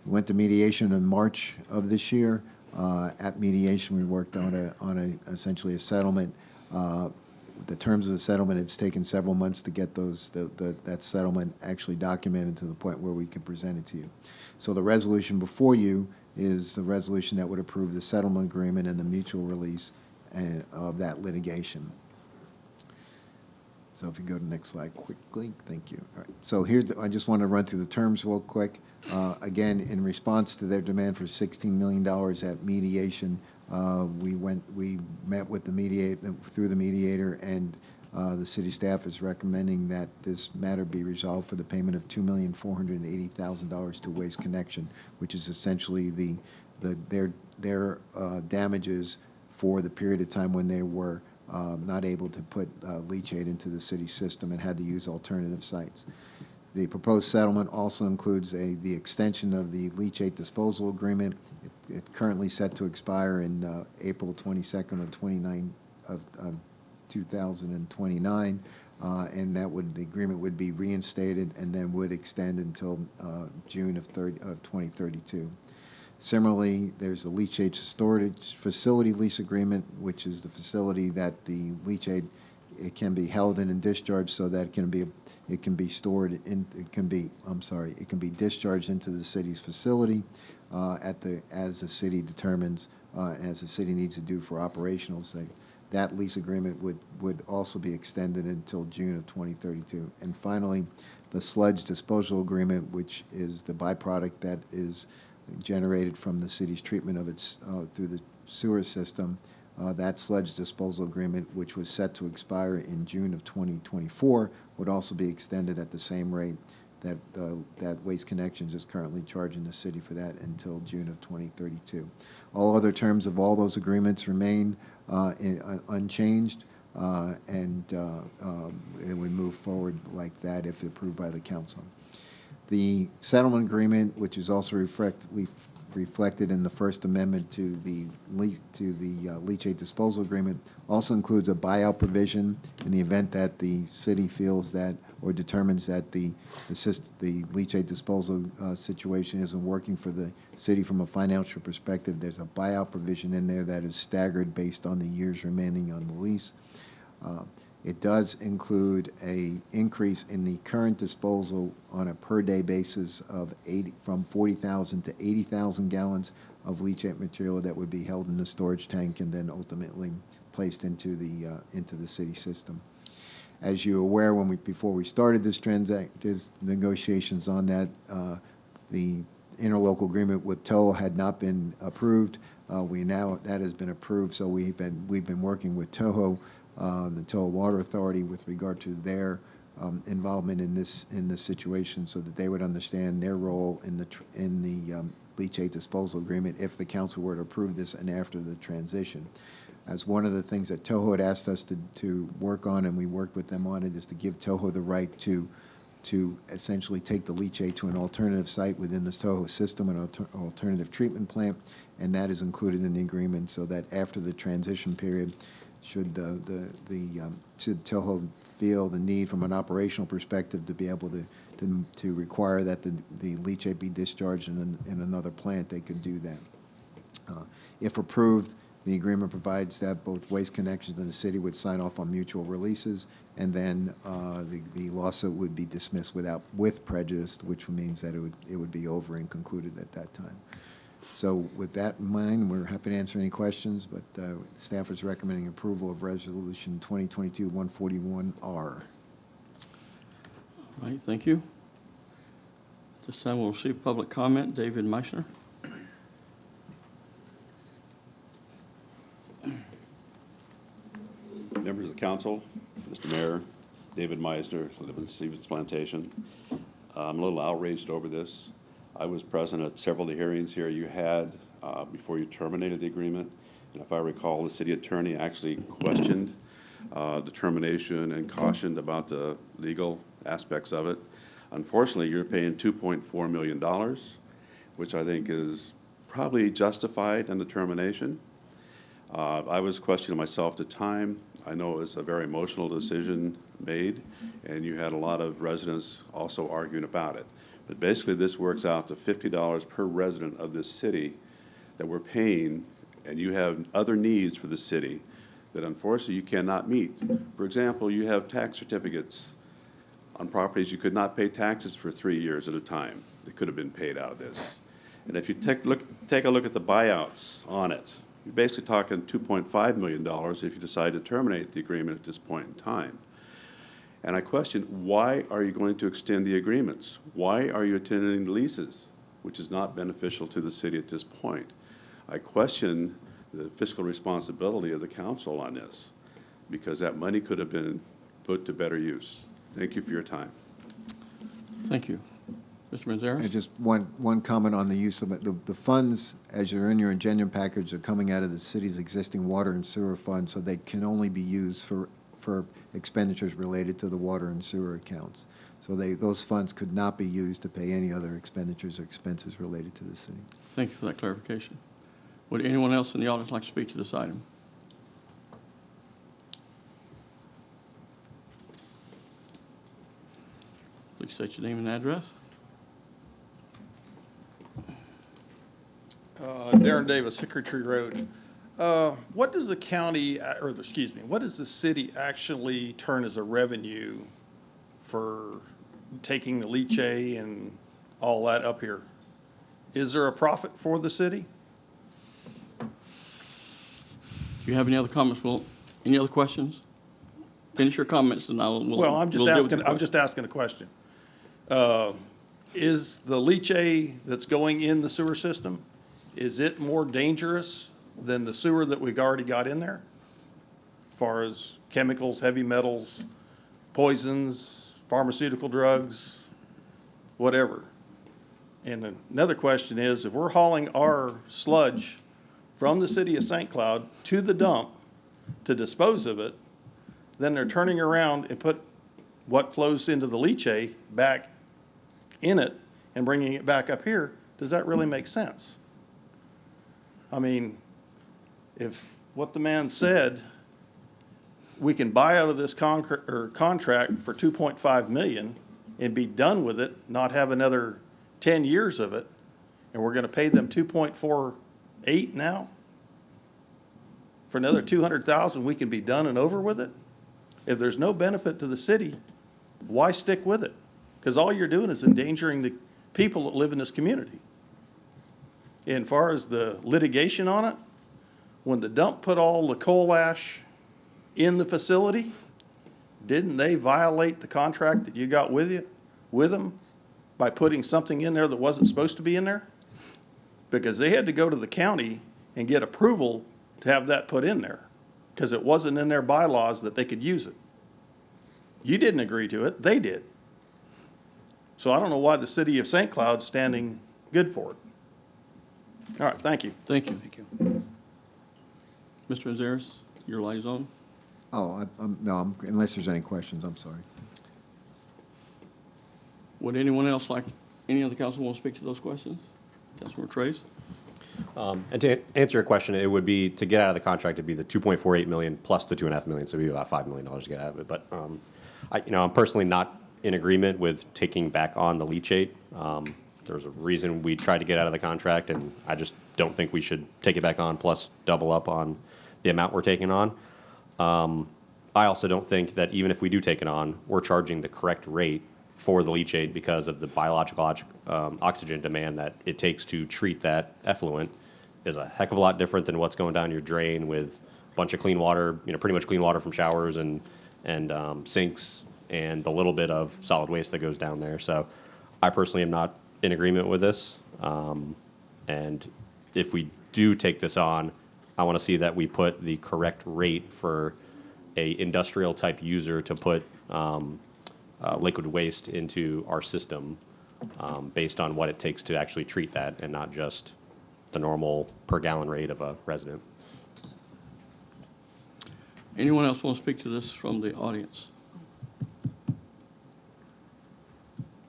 We went to mediation in March of this year. At mediation, we worked on essentially a settlement. The terms of the settlement, it's taken several months to get that settlement actually documented to the point where we can present it to you. So the resolution before you is the resolution that would approve the settlement agreement and the mutual release of that litigation. So if you go to the next slide quickly, thank you. All right. So I just want to run through the terms real quick. Again, in response to their demand for $16 million at mediation, we met with through the mediator, and the city staff is recommending that this matter be resolved for the payment of $2,480,000 to Waste Connection, which is essentially their damages for the period of time when they were not able to put leachate into the city system and had to use alternative sites. The proposed settlement also includes the extension of the leachate disposal agreement. It's currently set to expire in April 22nd of 2029, and the agreement would be reinstated and then would extend until June of 2032. Similarly, there's the leachate storage facility lease agreement, which is the facility that the leachate it can be held in and discharged so that it can be stored in it can be discharged into the city's facility as the city determines as the city needs to do for operational sake. That lease agreement would also be extended until June of 2032. And finally, the sludge disposal agreement, which is the byproduct that is generated from the city's treatment of its through the sewer system. That sludge disposal agreement, which was set to expire in June of 2024, would also be extended at the same rate that Waste Connections is currently charging the city for that until June of 2032. All other terms of all those agreements remain unchanged, and it would move forward like that if approved by the council. The settlement agreement, which is also reflected in the First Amendment to the leachate disposal agreement, also includes a buyout provision in the event that the city feels that or determines that the leachate disposal situation isn't working for the city from a financial perspective. There's a buyout provision in there that is staggered based on the years remaining on the lease. It does include an increase in the current disposal on a per-day basis of from 40,000 to 80,000 gallons of leachate material that would be held in the storage tank and then ultimately placed into the city system. As you're aware, before we started this negotiations on that, the interlocal agreement with TOA had not been approved. That has been approved, so we've been working with TOHO. The TOA Water Authority with regard to their involvement in this situation, so that they would understand their role in the leachate disposal agreement if the council were to approve this and after the transition. As one of the things that TOHO had asked us to work on, and we worked with them on it, is to give TOHO the right to essentially take the leachate to an alternative site within the TOHO system, an alternative treatment plant, and that is included in the agreement, so that after the transition period, should TOHO feel the need from an operational perspective to be able to require that the leachate be discharged in another plant, they could do that. If approved, the agreement provides that both Waste Connections and the city would sign off on mutual releases, and then the lawsuit would be dismissed with prejudice, which means that it would be over and concluded at that time. So with that in mind, we're happy to answer any questions, but staff is recommending approval of Resolution 2022-141R. All right, thank you. At this time, we'll receive public comment. David Meissner. Members of the council, Mr. Mayor, David Meissner, I live in Stevens Plantation. I'm a little outraged over this. I was present at several of the hearings here you had before you terminated the agreement. And if I recall, the city attorney actually questioned the termination and cautioned about the legal aspects of it. Unfortunately, you're paying $2.4 million, which I think is probably justified in the termination. I was questioning myself at the time. I know it was a very emotional decision made, and you had a lot of residents also arguing about it. But basically, this works out to $50 per resident of this city that we're paying, and you have other needs for the city that unfortunately you cannot meet. For example, you have tax certificates on properties you could not pay taxes for 3 years at a time that could have been paid out of this. And if you take a look at the buyouts on it, you're basically talking $2.5 million if you decide to terminate the agreement at this point in time. And I question, why are you going to extend the agreements? Why are you attending the leases, which is not beneficial to the city at this point? I question the fiscal responsibility of the council on this, because that money could have been put to better use. Thank you for your time. Thank you. Mr. Manzarek? And just one comment on the use of it. The funds, as you're in your agenda package, are coming out of the city's existing water and sewer fund, so they can only be used for expenditures related to the water and sewer accounts. So those funds could not be used to pay any other expenditures or expenses related to the city. Thank you for that clarification. Would anyone else in the audience like to speak to this item? Please state your name and address. Darren Davis, Hickory Tree Road. What does the county, what does the city actually turn as a revenue for taking the leachate and all that up here? Is there a profit for the city? Do you have any other comments? Any other questions? Finish your comments and Well, I'm just asking a question. Is the leachate that's going in the sewer system, is it more dangerous than the sewer that we've already got in there? As far as chemicals, heavy metals, poisons, pharmaceutical drugs, whatever. And another question is, if we're hauling our sludge from the city of St. Cloud to the dump to dispose of it, then they're turning around and put what flows into the leachate back in it and bringing it back up here. Does that really make sense? I mean, if what the man said, we can buy out of this contract for $2.5 million and be done with it, not have another 10 years of it, and we're going to pay them 2.48 now for another 200,000, we can be done and over with it. If there's no benefit to the city, why stick with it? Because all you're doing is endangering the people that live in this community. And as far as the litigation on it, when the dump put all the coal ash in the facility, didn't they violate the contract that you got with them by putting something in there that wasn't supposed to be in there? Because they had to go to the county and get approval to have that put in there, because it wasn't in their bylaws that they could use it. You didn't agree to it, they did. So I don't know why the city of St. Cloud's standing good for it. All right, thank you. Thank you. Thank you. Mr. Manzares, your light is on. Oh, no, unless there's any questions, I'm sorry. Would anyone else any other council want to speak to those questions? Councilmember Trace? And to answer your question, it would be, to get out of the contract, it'd be the $2.48 million plus the $2.5 million, so it'd be about $5 million to get out of it. But I'm personally not in agreement with taking back on the leachate. There's a reason we tried to get out of the contract, and I just don't think we should take it back on plus double up on the amount we're taking on. I also don't think that even if we do take it on, we're charging the correct rate for the leachate because of the biological oxygen demand that it takes to treat that effluent is a heck of a lot different than what's going down your drain with a bunch of clean water, pretty much clean water from showers and sinks and the little bit of solid waste that goes down there. So I personally am not in agreement with this. And if we do take this on, I want to see that we put the correct rate for a industrial type user to put liquid waste into our system based on what it takes to actually treat that, and not just the normal per gallon rate of a resident. Anyone else want to speak to this from the audience?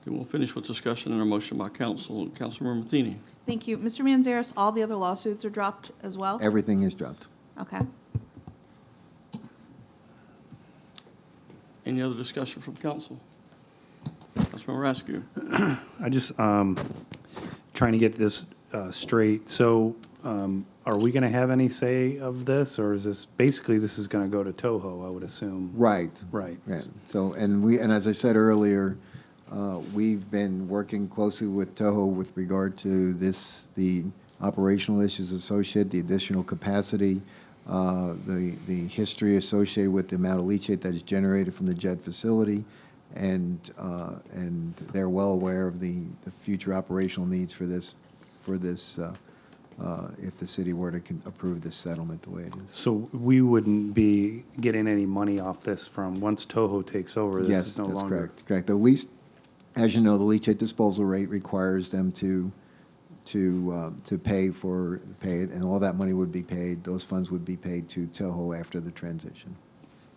Then we'll finish with discussion and a motion by Councilmember Matheny. Thank you. Mr. Manzares, all the other lawsuits are dropped as well? Everything is dropped. Okay. Any other discussion from council? Councilmember Askew. I just, trying to get this straight. So are we going to have any say of this, or is this, basically this is going to go to Toho, I would assume? Right. Right. Yeah. So, and as I said earlier, we've been working closely with Toho with regard to the operational issues associated, the additional capacity, the history associated with the amount of leachate that is generated from the JED facility, and they're well aware of the future operational needs for this, if the city were to approve this settlement the way it is. So we wouldn't be getting any money off this from, once Toho takes over, this Yes, is no that's longer? correct. Correct. The least, as you know, the leachate disposal rate requires them to pay it, and all that money would be paid, those funds would be paid to Toho after the transition.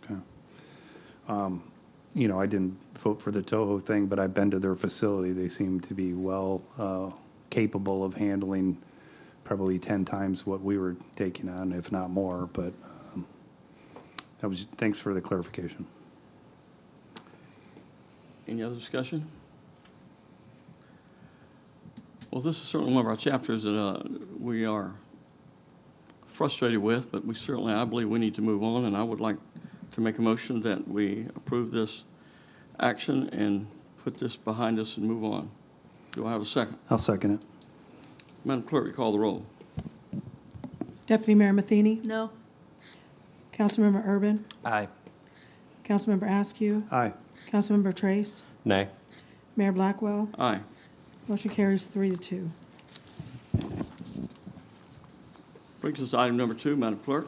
Okay. You know, I didn't vote for the Toho thing, but I've been to their facility. They seem to be well capable of handling probably 10 times what we were taking on, if not more, but thanks for the clarification. Any other discussion? Well, this is certainly one of our chapters that we are frustrated with, but we certainly, I believe we need to move on, and I would like to make a motion that we approve this action and put this behind us and move on. Do I have a second? I'll second it. Madam Clerk, you call the roll. Deputy Mayor Matheny? No. Councilmember Urban? Aye. Councilmember Askew? Aye. Councilmember Trace? Nay. Mayor Blackwell? Aye. Motion carries 3-2. Brings us to item number 2, Madam Clerk.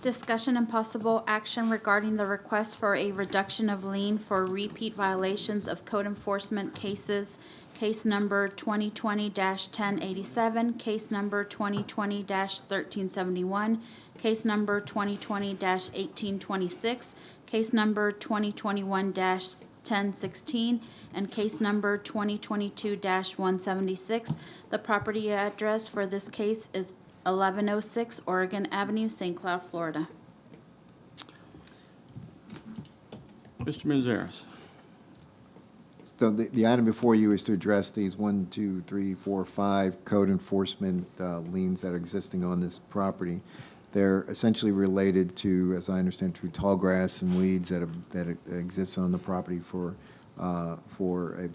Discussion and possible action regarding the request for a reduction of lien for repeat violations of code enforcement cases, case number 2020-1087, case number 2020-1371, case number 2020-1826, case number 2021-1016, and case number 2022-176. The property address for this case is 1106 Oregon Avenue, St. Cloud, Florida. Mr. Manzares. So the item before you is to address these 1, 2, 3, 4, 5 code enforcement liens that are existing on this property. They're essentially related to, as I understand, to tall grass and weeds that exist on the property for a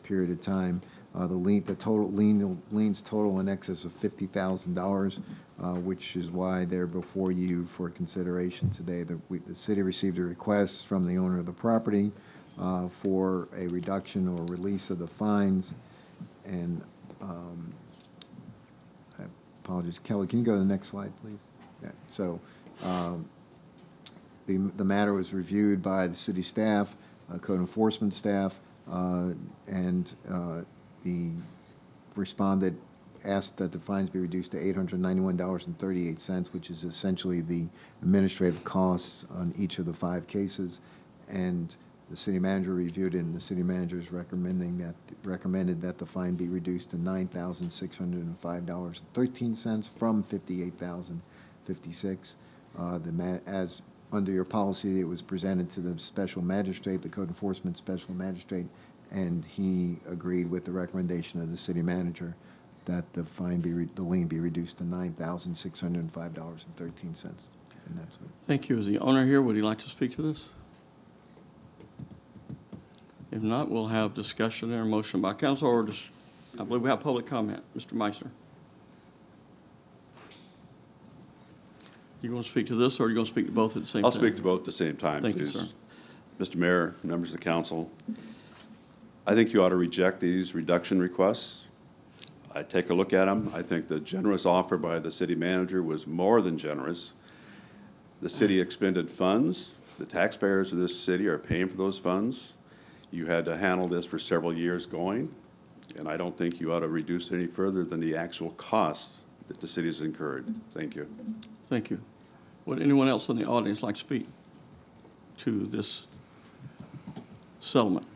period of time. The total liens total in excess of $50,000, which is why they're before you for consideration today. The city received a request from the owner of the property for a reduction or release of the fines. And I apologize, Kelly, can you go to the next slide, please? Yeah. So the matter was reviewed by the city staff, code enforcement staff, and the respondent asked that the fines be reduced to $891.38, which is essentially the administrative costs on each of the 5 cases. And the city manager reviewed it, and the city manager is recommended that the fine be reduced to $9,605.13 from $58,056. As under your policy, it was presented to the special magistrate, the code enforcement special magistrate, and he agreed with the recommendation of the city manager that the lien be reduced to $9,605.13. And that's what. Thank you. Is the owner here? Would he like to speak to this? If not, we'll have discussion and a motion by council, or I believe we have public comment. Mr. Meissner. You going to speak to this, or are you going to speak to both at the same time? I'll speak to both at the same time, Thank you, please. sir. Mr. Mayor, members of the council, I think you ought to reject these reduction requests. I take a look at them. I think the generous offer by the city manager was more than generous. The city expended funds. The taxpayers of this city are paying for those funds. You had to handle this for several years going, and I don't think you ought to reduce it any further than the actual costs that the city has incurred. Thank you. Thank you. Would anyone else in the audience like to speak to this settlement?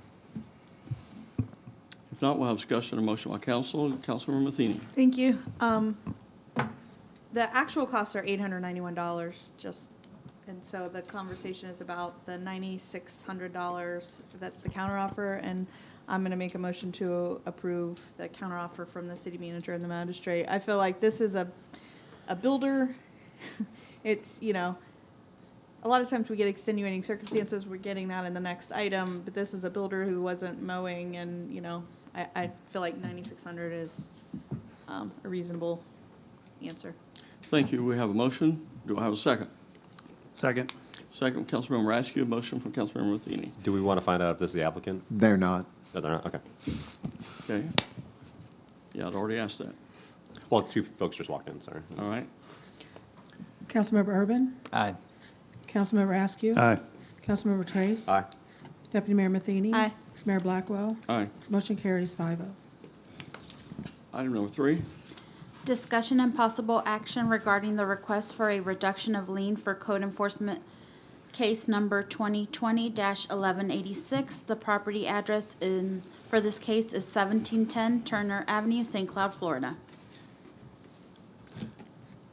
If not, we'll have discussion and motion by council. Councilmember Matheny. Thank you. the actual costs are $891, just, and so the conversation is about the $9,600 that the counteroffer, and I'm gonna make a motion to approve the counteroffer from the city manager and the magistrate. I feel like this is a builder. It's, you know, a lot of times we get extenuating circumstances, we're getting that in the next item, but this is a builder who wasn't mowing, and, you know, I feel like 9,600 is a reasonable answer. Thank you. We have a motion. Do I have a second? Second. Second, Councilmember Askew, motion from Councilmember Matheny. Do we want to find out if this is the applicant? They're not. No, they're not, okay. Okay. Yeah, I'd already asked that. Well, two folks just walked in, sorry. All right. Councilmember Urban? Aye. Councilmember Askew? Aye. Councilmember Trace? Aye. Deputy Mayor Matheny? Aye. Mayor Blackwell? Aye. Motion carries 5-0. Item number 3. Discussion and possible action regarding the request for a reduction of lien for code enforcement case number 2020-1186. The property address for this case is 1710 Turner Avenue, St. Cloud, Florida.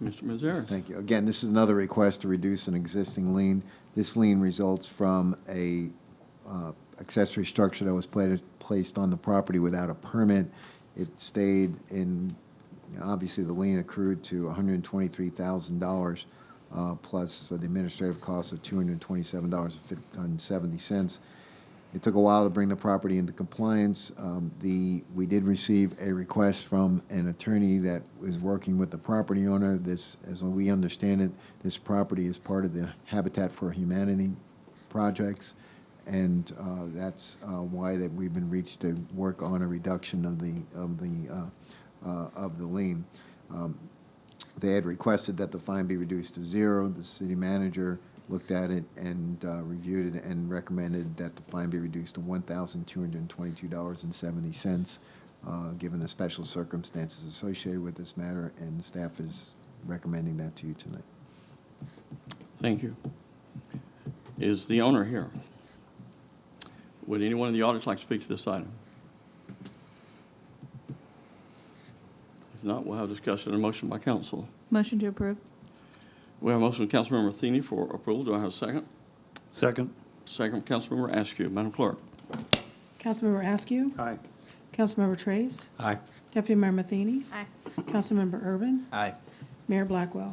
Mr. Mazeris. Thank you. Again, this is another request to reduce an existing lien. This lien results from a accessory structure that was placed on the property without a permit. It stayed in, obviously, the lien accrued to $123,000 plus the administrative costs of $227.70. It took a while to bring the property into compliance. We did receive a request from an attorney that was working with the property owner. This, as we understand it, this property is part of the Habitat for Humanity projects, and that's why that we've been reached to work on a reduction of the lien. They had requested that the fine be reduced to 0. The city manager looked at it and reviewed it and recommended that the fine be reduced to $1,222.70, given the special circumstances associated with this matter, and staff is recommending that to you tonight. Thank you. Is the owner here? Would anyone in the audience like to speak to this item? If not, we'll have discussion and motion by council. Motion to approve. We have a motion from Councilmember Matheny for approval. Do I have a second? Second. Second from Councilmember Askew. Madam Clerk. Councilmember Askew? Aye. Councilmember Trace? Aye. Deputy Mayor Matheny? Aye. Councilmember Urban? Aye. Mayor Blackwell?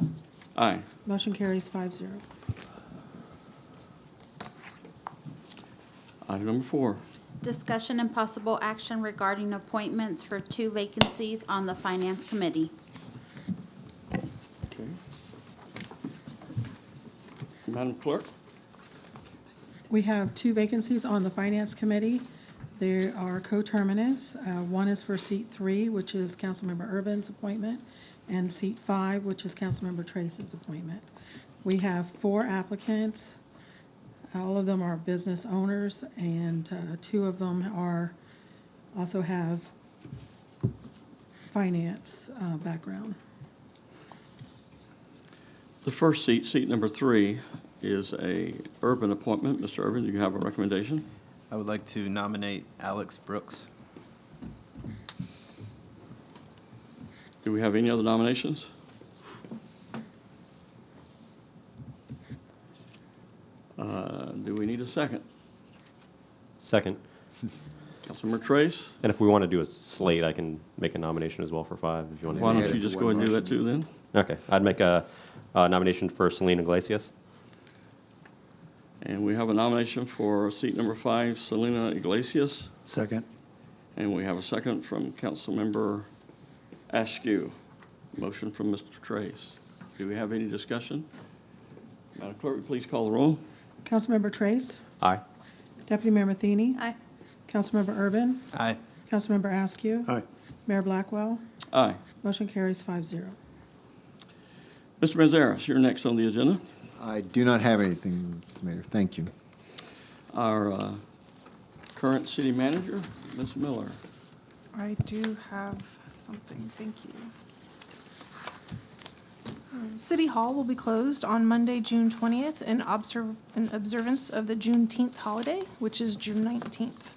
Aye. Motion carries 5-0. Item number 4. Discussion and possible action regarding appointments for 2 vacancies on the Finance Committee. Okay. Madam Clerk. We have 2 vacancies on the Finance Committee. They are coterminous. One is for seat 3, which is Councilmember Urban's appointment, and seat 5, which is Councilmember Trace's appointment. We have 4 applicants. All of them are business owners, and 2 of them also have finance background. The first seat, seat number 3, is a urban appointment. Mr. Urban, do you have a recommendation? I would like to nominate Alex Brooks. Do we have any other nominations? Do we need a second? Second. Councilmember Trace? And if we want to do a slate, I can make a nomination as well for 5, if you want to. Why don't you just go ahead and do that too then? Okay, I'd make a nomination for Selena Iglesias. And we have a nomination for seat number 5, Selena Iglesias. Second. And we have a second from Councilmember Askew. Motion from Mr. Trace. Do we have any discussion? Madam Clerk, will you please call the roll? Councilmember Trace? Aye. Deputy Mayor Matheny? Aye. Councilmember Urban? Aye. Councilmember Askew? Aye. Mayor Blackwell? Aye. Motion carries 5-0. Mr. Manzares, you're next on the agenda. I do not have anything, Mr. Mayor. Thank you. Our current city manager, Ms. Miller. I do have something, thank you. City Hall will be closed on Monday, June 20th in observance of the Juneteenth holiday, which is June 19th.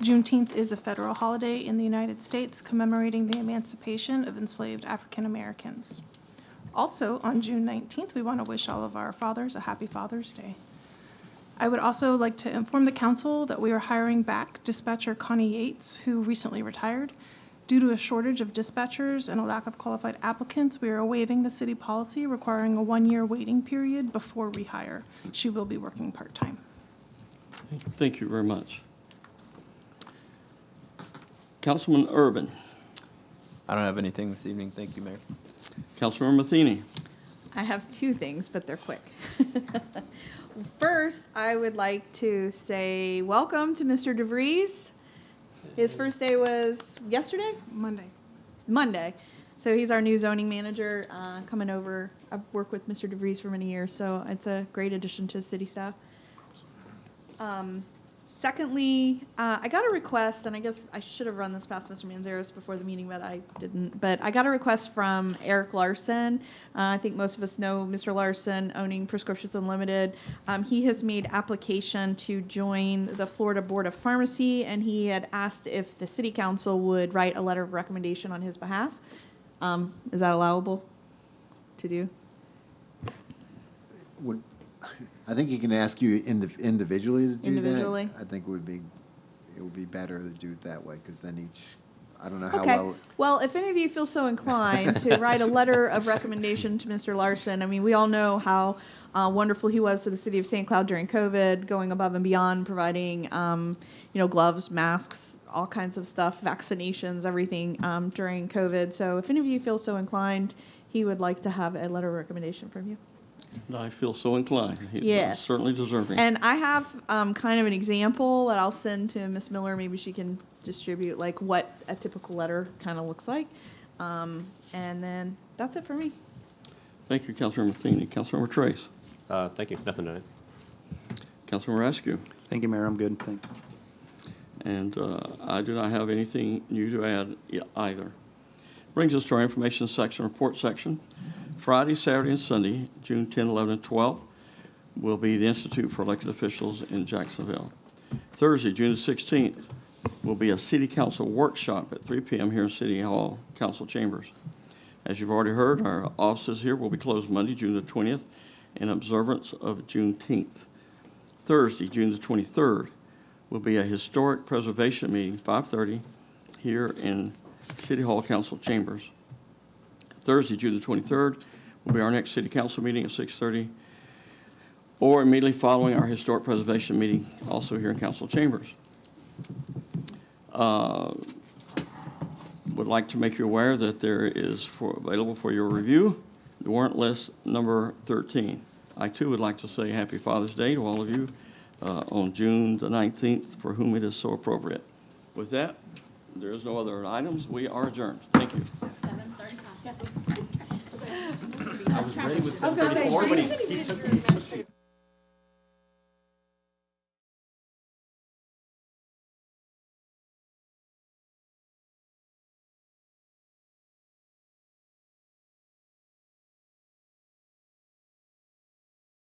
Juneteenth is a federal holiday in the United States commemorating the emancipation of enslaved African Americans. Also, on June 19th, we want to wish all of our fathers a happy Father's Day. I would also like to inform the council that we are hiring back dispatcher Connie Yates, who recently retired. Due to a shortage of dispatchers and a lack of qualified applicants, we are waiving the city policy requiring a one-year waiting period before rehire. She will be working part-time. Thank you very much. Councilman Urban. I don't have anything this evening. Thank you, Mayor. Councilmember Matheny. I have two things, but they're quick. First, I would like to say welcome to Mr. DeVries. His first day was yesterday? Monday. So he's our new zoning manager, coming over. I've worked with Mr. DeVries for many years, so it's a great addition to city staff. Secondly, I got a request, and I guess I should have run this past Mr. Manzares before the meeting, but I didn't. But I got a request from Eric Larson. I think most of us know Mr. Larson, owning Prescriptions Unlimited. He has made application to join the Florida Board of Pharmacy, and he had asked if the city council would write a letter of recommendation on his behalf. Is that allowable to do? I think he can ask you individually to do that. Individually? I think it would be better to do it that way, because then I don't know how Okay. well. Well, if any of you feel so inclined to write a letter of recommendation to Mr. Larson, I mean, we all know how wonderful he was to the city of St. Cloud during COVID, going above and beyond, providing, gloves, masks, all kinds of stuff, vaccinations, everything during COVID. So if any of you feel so inclined, he would like to have a letter of recommendation from you. I feel so inclined. He's Yes. certainly deserving. And I have kind of an example that I'll send to Ms. Miller. Maybe she can distribute like what a typical letter kind of looks like. And then that's it for me. Thank you, Councilmember Matheny. Councilmember Trace. Thank you. Nothing tonight. Councilmember Askew. Thank you, Mayor. I'm good. Thank you. And I do not have anything new to add either. Brings us to our information section, report section. Friday, Saturday, and Sunday, June 10, 11, and 12, will be the Institute for Elected Officials in Jacksonville. Thursday, June 16th, will be a City Council workshop at 3 p.m. here in City Hall Council Chambers. As you've already heard, our offices here will be closed Monday, June the 20th, in observance of Juneteenth. Thursday, June the 23rd, will be a historic preservation meeting, 5:30, here in City Hall Council Chambers. Thursday, June the 23rd, will be our next City Council meeting at 6:30, or immediately following our historic preservation meeting, also here in Council Chambers. Would like to make you aware that there is available for your review, the warrant list number 13. I too would like to say Happy Father's Day to all of you on June the 19th, for whom it is so appropriate. With that, there is no other items. We are adjourned. Thank you. I was going to say,